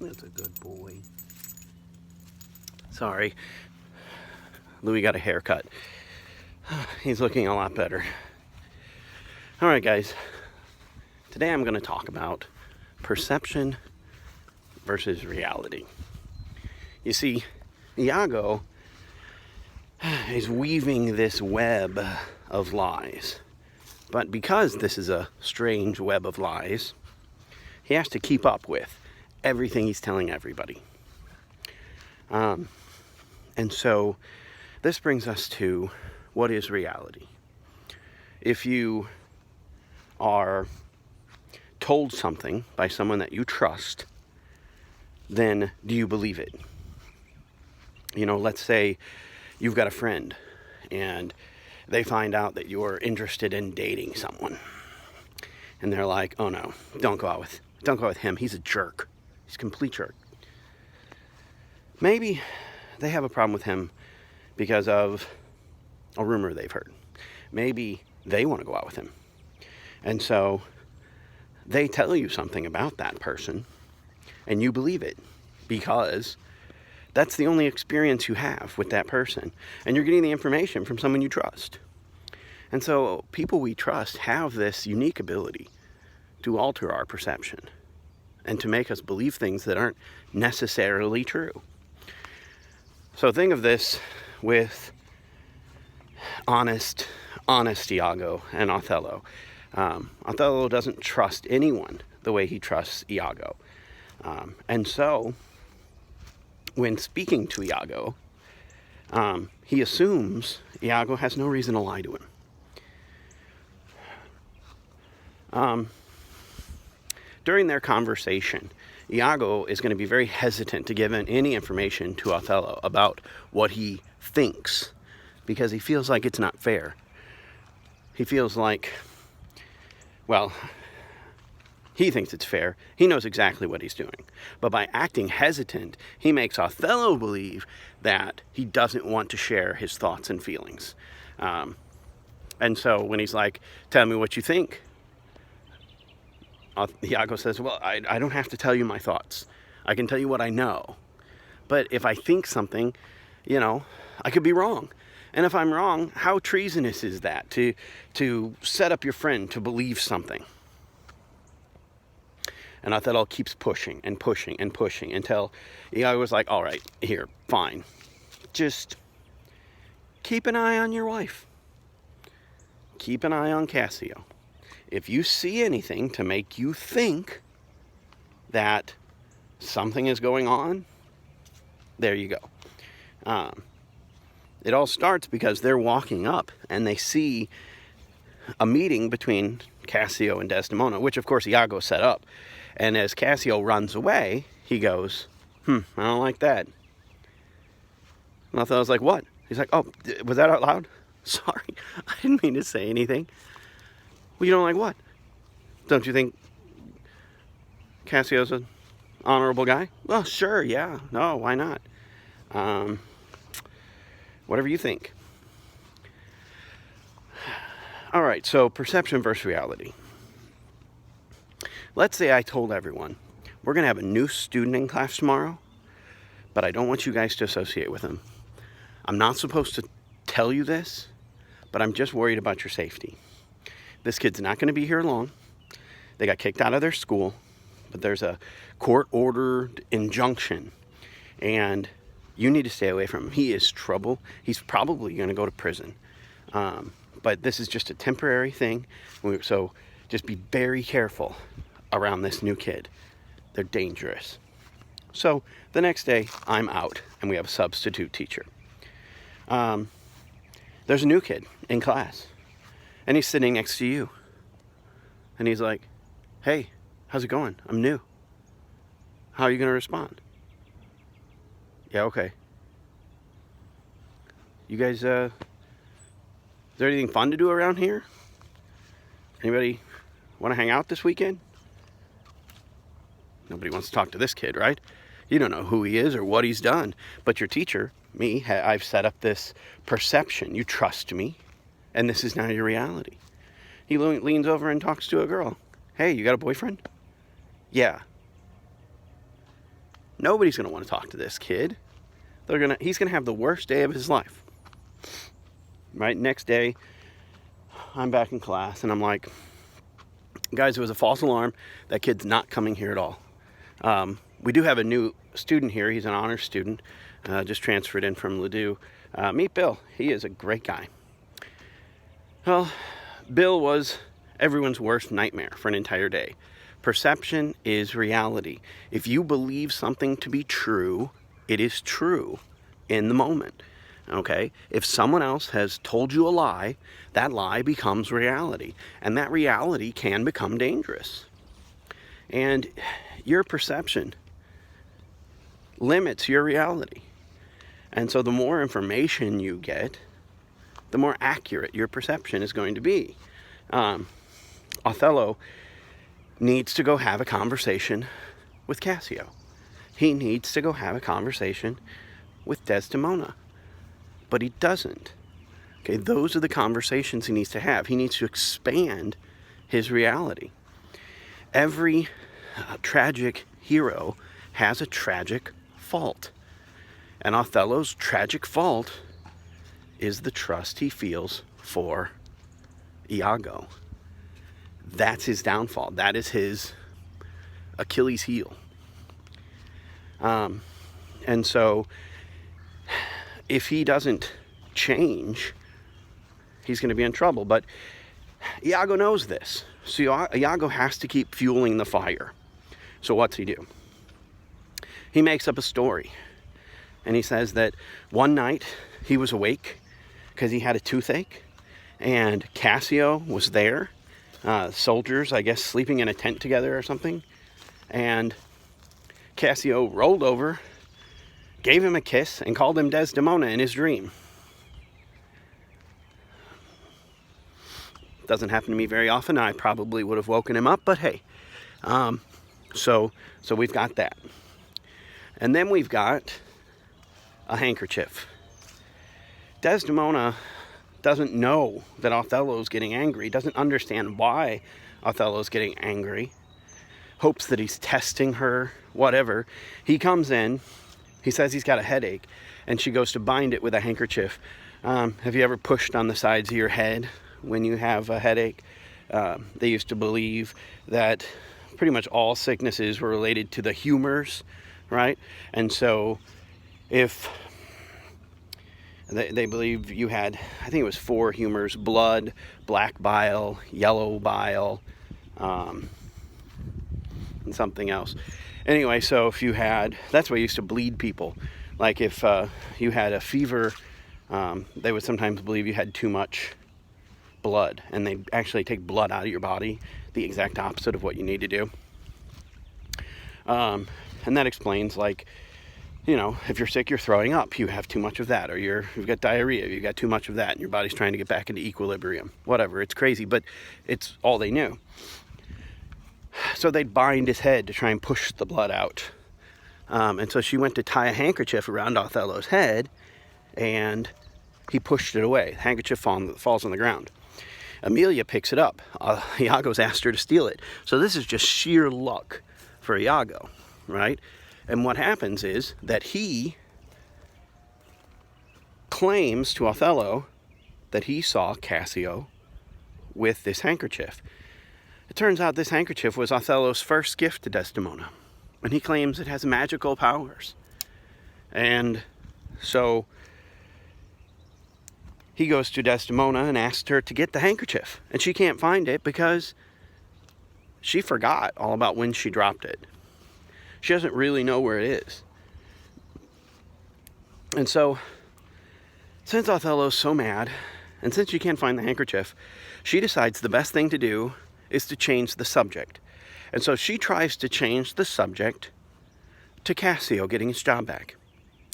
That's a good boy. Sorry. Louis got a haircut. He's looking a lot better. Alright guys, today I'm going to talk about perception versus reality. You see, Iago is weaving this web of lies. But because this is a strange web of lies, he has to keep up with everything he's telling everybody. And so this brings us to what is reality. If you are told something by someone that you trust, then do you believe it? You know, let's say you've got a friend and they find out that you're interested in dating someone. And they're like, oh no, don't go out with him. He's a jerk. He's a complete jerk. Maybe they have a problem with him because of a rumor they've heard. Maybe they want to go out with him. And so they tell you something about that person and you believe it because that's the only experience you have with that person. And you're getting the information from someone you trust. And so people we trust have this unique ability to alter our perception and to make us believe things that aren't necessarily true. So think of this with honest Iago and Othello. Othello doesn't trust anyone the way he trusts Iago. And so when speaking to Iago, he assumes Iago has no reason to lie to him. During their conversation, Iago is going to be very hesitant to give any information to Othello about what he thinks because he feels like it's not fair. He feels like, well, he thinks it's fair. He knows exactly what he's doing. But by acting hesitant, he makes Othello believe that he doesn't want to share his thoughts and feelings. And so when he's like, tell me what you think, Iago says, well, I don't have to tell you my thoughts. I can tell you what I know. But if I think something, you know, I could be wrong. And if I'm wrong, how treasonous is that to set up your friend to believe something? And Othello keeps pushing and pushing and pushing until Iago was like, all right, here, fine. Just keep an eye on your wife. Keep an eye on Cassio. If you see anything to make you think that something is going on, there you go. It all starts because they're walking up and they see a meeting between Cassio and Desdemona, which of course Iago set up. And as Cassio runs away, he goes, I don't like that. And Othello's like, what? He's like, oh, was that out loud? Sorry, I didn't mean to say anything. Well, you don't like what? Don't you think Cassio's an honorable guy? Well, sure, yeah. No, why not? Whatever you think. All right, so perception versus reality. Let's say I told everyone, we're going to have a new student in class tomorrow, but I don't want you guys to associate with him. I'm not supposed to tell you this, but I'm just worried about your safety. This kid's not going to be here long. They got kicked out of their school, but there's a court-ordered injunction, and you need to stay away from him. He is trouble. He's probably going to go to prison. But this is just a temporary thing, so just be very careful around this new kid. They're dangerous. So the next day, I'm out, and we have a substitute teacher. There's a new kid in class. And he's sitting next to you. And he's like, hey, how's it going? I'm new. How are you going to respond? Yeah, okay. You guys, is there anything fun to do around here? Anybody want to hang out this weekend? Nobody wants to talk to this kid, right? You don't know who he is or what he's done. But your teacher, me, I've set up this perception. You trust me. And this is now your reality. He leans over and talks to a girl. Hey, you got a boyfriend? Yeah. Nobody's going to want to talk to this kid. He's going to have the worst day of his life. Right? Next day, I'm back in class, and I'm like, guys, it was a false alarm. That kid's not coming here at all. We do have a new student here. He's an honors student, just transferred in from Ladue. Meet Bill. He is a great guy. Well, Bill was everyone's worst nightmare for an entire day. Perception is reality. If you believe something to be true, it is true in the moment. Okay? If someone else has told you a lie, that lie becomes reality. And that reality can become dangerous. And your perception limits your reality. And so the more information you get, the more accurate your perception is going to be. Othello needs to go have a conversation with Cassio. He needs to go have a conversation with Desdemona. But he doesn't. Okay, those are the conversations he needs to have. He needs to expand his reality. Every tragic hero has a tragic fault. And Othello's tragic fault is the trust he feels for Iago. That's his downfall. That is his Achilles heel. And so, if he doesn't change, he's going to be in trouble. But Iago knows this. So Iago has to keep fueling the fire. So what's he do? He makes up a story. And he says that one night he was awake because he had a toothache. And Cassio was there. Soldiers, I guess, sleeping in a tent together or something. And Cassio rolled over, gave him a kiss, and called him Desdemona in his dream. Doesn't happen to me very often. I probably would have woken him up, but hey. So we've got that. And then we've got a handkerchief. Desdemona doesn't know that Othello's getting angry, doesn't understand why Othello's getting angry, hopes that he's testing her, whatever. He comes in, he says he's got a headache, and she goes to bind it with a handkerchief. Have you ever pushed on the sides of your head when you have a headache? They used to believe that pretty much all sicknesses were related to the humors, right? And so if they believe you had, I think it was 4 humors: blood, black bile, yellow bile, and something else. Anyway, so if you had, that's why you used to bleed people. Like if you had a fever, they would sometimes believe you had too much blood, and they actually take blood out of your body, the exact opposite of what you need to do. And that explains, like, you know, if you're sick, you're throwing up, you have too much of that, or you've got diarrhea, you've got too much of that, and your body's trying to get back into equilibrium. Whatever, it's crazy, but it's all they knew. So they'd bind his head to try and push the blood out. And so she went to tie a handkerchief around Othello's head, and he pushed it away. The handkerchief falls on the ground. Emilia picks it up. Iago's asked her to steal it. So this is just sheer luck for Iago, right? And what happens is that he claims to Othello that he saw Cassio with this handkerchief. It turns out this handkerchief was Othello's first gift to Desdemona, and he claims it has magical powers. And so he goes to Desdemona and asks her to get the handkerchief, and she can't find it because she forgot all about when she dropped it. She doesn't really know where it is. And so, since Othello's so mad, and since she can't find the handkerchief, she decides the best thing to do is to change the subject. And so she tries to change the subject to Cassio getting his job back,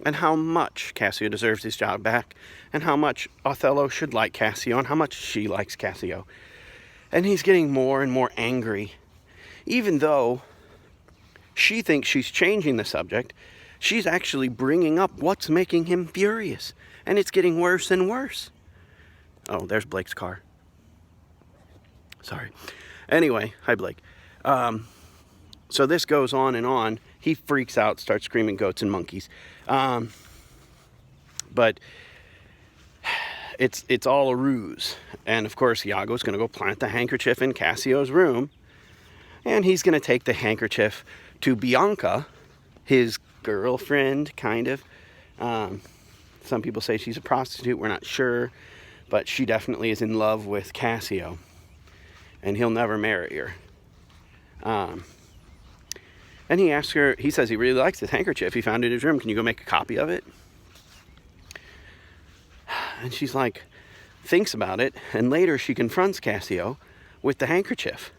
and how much Cassio deserves his job back, and how much Othello should like Cassio, and how much she likes Cassio. And he's getting more and more angry. Even though she thinks she's changing the subject, she's actually bringing up what's making him furious. And it's getting worse and worse. Oh, there's Blake's car. Sorry. Anyway, hi Blake. So this goes on and on. He freaks out, starts screaming goats and monkeys. But it's all a ruse. And of course, Iago's going to go plant the handkerchief in Cassio's room. And he's going to take the handkerchief to Bianca, his girlfriend, kind of. Some people say she's a prostitute. We're not sure. But she definitely is in love with Cassio. And he'll never marry her. And he asks her, he says he really likes this handkerchief. He found it in his room. Can you go make a copy of it? And she's like, thinks about it. And later she confronts Cassio with the handkerchief.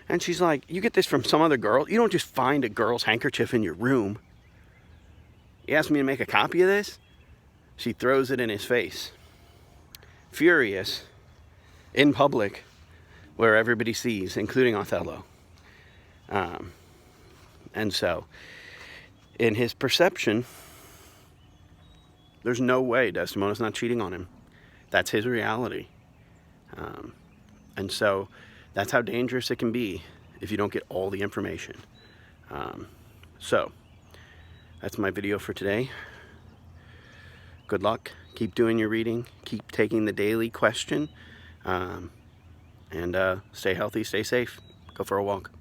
And she's like, you get this from some other girl? You don't just find a girl's handkerchief in your room. You asked me to make a copy of this? She throws it in his face. Furious, in public, where everybody sees, including Othello. And so, in his perception, there's no way Desdemona's not cheating on him. That's his reality. And so, that's how dangerous it can be if you don't get all the information. So, that's my video for today. Good luck. Keep doing your reading. Keep taking the daily question. And stay healthy, stay safe. Go for a walk.